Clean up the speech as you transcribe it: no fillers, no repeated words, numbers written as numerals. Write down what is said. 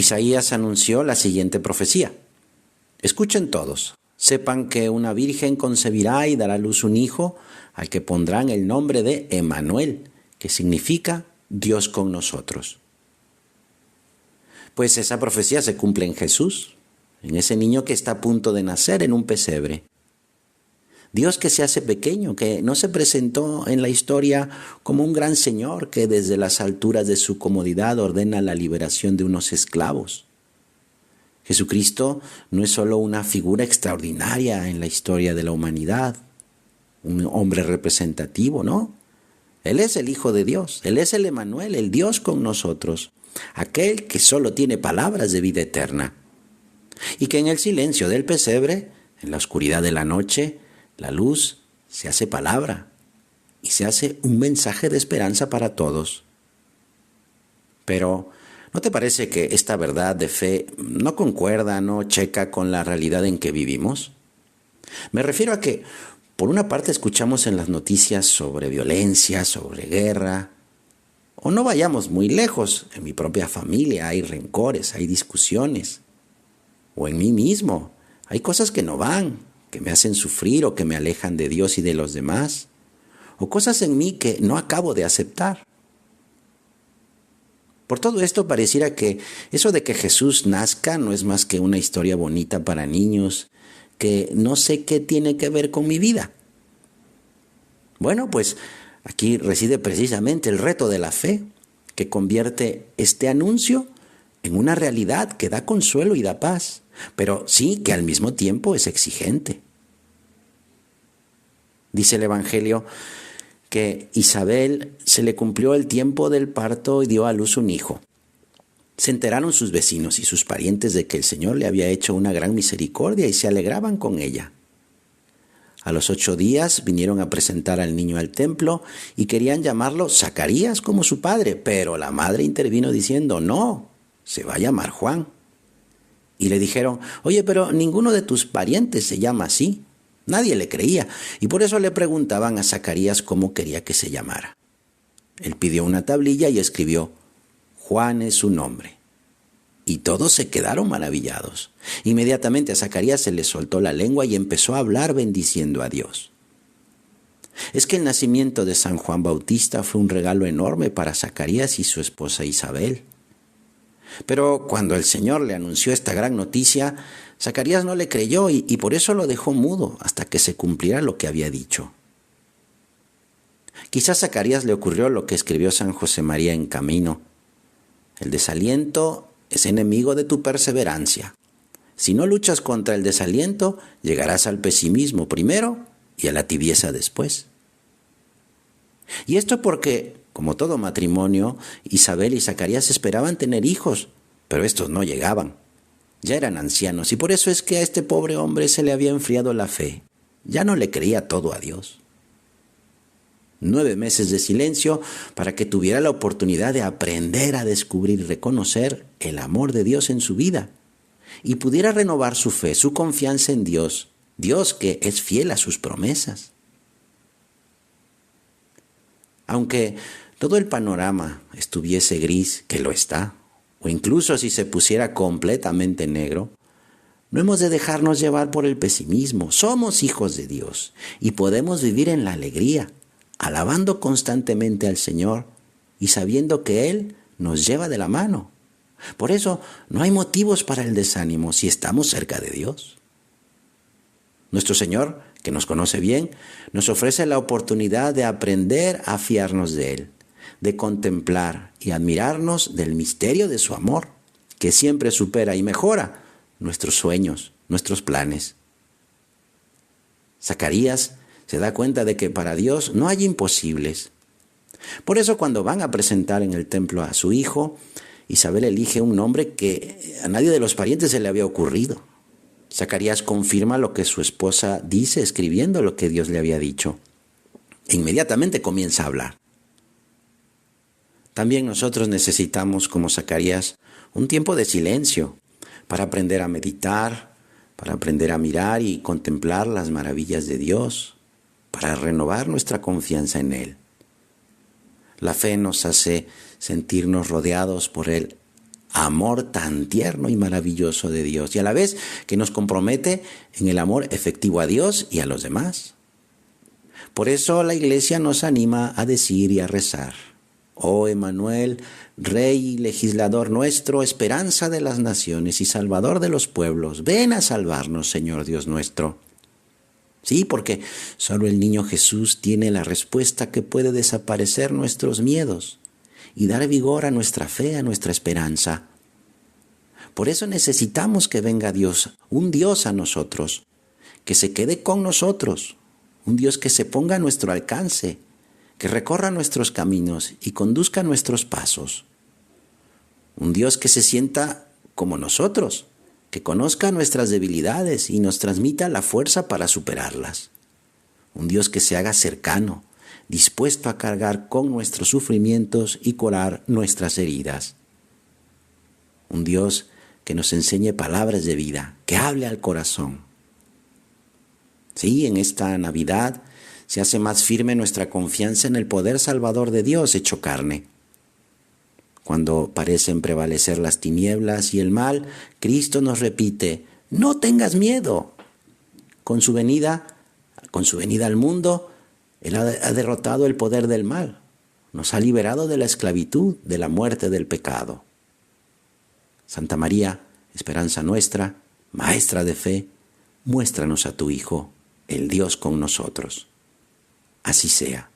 Isaías anunció la siguiente profecía. Escuchen todos, sepan que una virgen concebirá y dará a luz un hijo, al que pondrán el nombre de Emmanuel, que significa Dios con nosotros. Pues esa profecía se cumple en Jesús, en ese niño que está a punto de nacer en un pesebre. Dios que se hace pequeño, que no se presentó en la historia como un gran señor que desde las alturas de su comodidad ordena la liberación de unos esclavos. Jesucristo no es solo una figura extraordinaria en la historia de la humanidad, un hombre representativo, ¿no? Él es el Hijo de Dios, Él es el Emmanuel, el Dios con nosotros, aquel que solo tiene palabras de vida eterna. Y que en el silencio del pesebre, en la oscuridad de la noche, la luz se hace palabra y se hace un mensaje de esperanza para todos. Pero, ¿no te parece que esta verdad de fe no concuerda, no checa con la realidad en que vivimos? Me refiero a que, por una parte, escuchamos en las noticias sobre violencia, sobre guerra, o no vayamos muy lejos, en mi propia familia hay rencores, hay discusiones, o en mí mismo hay cosas que no van, que me hacen sufrir o que me alejan de Dios y de los demás, o cosas en mí que no acabo de aceptar. Por todo esto pareciera que eso de que Jesús nazca no es más que una historia bonita para niños, que no sé qué tiene que ver con mi vida. Bueno, pues aquí reside precisamente el reto de la fe, que convierte este anuncio en una realidad que da consuelo y da paz, pero sí que al mismo tiempo es exigente. Dice el Evangelio que Isabel se le cumplió el tiempo del parto y dio a luz un hijo. Se enteraron sus vecinos y sus parientes de que el Señor le había hecho una gran misericordia y se alegraban con ella. A los 8 días vinieron a presentar al niño al templo y querían llamarlo Zacarías como su padre, pero la madre intervino diciendo, no, se va a llamar Juan. Y le dijeron, oye, pero ninguno de tus parientes se llama así. Nadie le creía y por eso le preguntaban a Zacarías cómo quería que se llamara. Él pidió una tablilla y escribió, Juan es su nombre. Y todos se quedaron maravillados. Inmediatamente a Zacarías se le soltó la lengua y empezó a hablar bendiciendo a Dios. Es que el nacimiento de San Juan Bautista fue un regalo enorme para Zacarías y su esposa Isabel. Pero cuando el Señor le anunció esta gran noticia, Zacarías no le creyó y por eso lo dejó mudo hasta que se cumpliera lo que había dicho. Quizás a Zacarías le ocurrió lo que escribió San José María en Camino. El desaliento es enemigo de tu perseverancia. Si no luchas contra el desaliento, llegarás al pesimismo primero y a la tibieza después. Y esto porque, como todo matrimonio, Isabel y Zacarías esperaban tener hijos, pero estos no llegaban. Ya eran ancianos y por eso es que a este pobre hombre se le había enfriado la fe. Ya no le creía todo a Dios. 9 meses de silencio para que tuviera la oportunidad de aprender a descubrir y reconocer el amor de Dios en su vida y pudiera renovar su fe, su confianza en Dios, Dios que es fiel a sus promesas. Aunque todo el panorama estuviese gris, que lo está, o incluso si se pusiera completamente negro, no hemos de dejarnos llevar por el pesimismo. Somos hijos de Dios y podemos vivir en la alegría, alabando constantemente al Señor y sabiendo que Él nos lleva de la mano. Por eso no hay motivos para el desánimo si estamos cerca de Dios. Nuestro Señor, que nos conoce bien, nos ofrece la oportunidad de aprender a fiarnos de Él, de contemplar y admirarnos del misterio de su amor, que siempre supera y mejora nuestros sueños, nuestros planes. Zacarías se da cuenta de que para Dios no hay imposibles. Por eso cuando van a presentar en el templo a su hijo, Isabel elige un nombre que a nadie de los parientes se le había ocurrido. Zacarías confirma lo que su esposa dice escribiendo lo que Dios le había dicho. E inmediatamente comienza a hablar. También nosotros necesitamos, como Zacarías, un tiempo de silencio para aprender a meditar, para aprender a mirar y contemplar las maravillas de Dios, para renovar nuestra confianza en Él. La fe nos hace sentirnos rodeados por el amor tan tierno y maravilloso de Dios, y a la vez que nos compromete en el amor efectivo a Dios y a los demás. Por eso la Iglesia nos anima a decir y a rezar: oh Emmanuel, Rey y legislador nuestro, esperanza de las naciones y Salvador de los pueblos, ven a salvarnos, Señor Dios nuestro. Sí, porque solo el niño Jesús tiene la respuesta que puede desaparecer nuestros miedos y dar vigor a nuestra fe, a nuestra esperanza. Por eso necesitamos que venga Dios, un Dios a nosotros, que se quede con nosotros, un Dios que se ponga a nuestro alcance, que recorra nuestros caminos y conduzca nuestros pasos. Un Dios que se sienta como nosotros, que conozca nuestras debilidades y nos transmita la fuerza para superarlas. Un Dios que se haga cercano, dispuesto a cargar con nuestros sufrimientos y curar nuestras heridas. Un Dios que nos enseñe palabras de vida, que hable al corazón. Sí, en esta Navidad se hace más firme nuestra confianza en el poder salvador de Dios hecho carne. Cuando parecen prevalecer las tinieblas y el mal, Cristo nos repite: no tengas miedo. Con su venida al mundo, Él ha derrotado el poder del mal. Nos ha liberado de la esclavitud, de la muerte, del pecado. Santa María, esperanza nuestra, maestra de fe, muéstranos a tu Hijo, el Dios con nosotros. Así sea.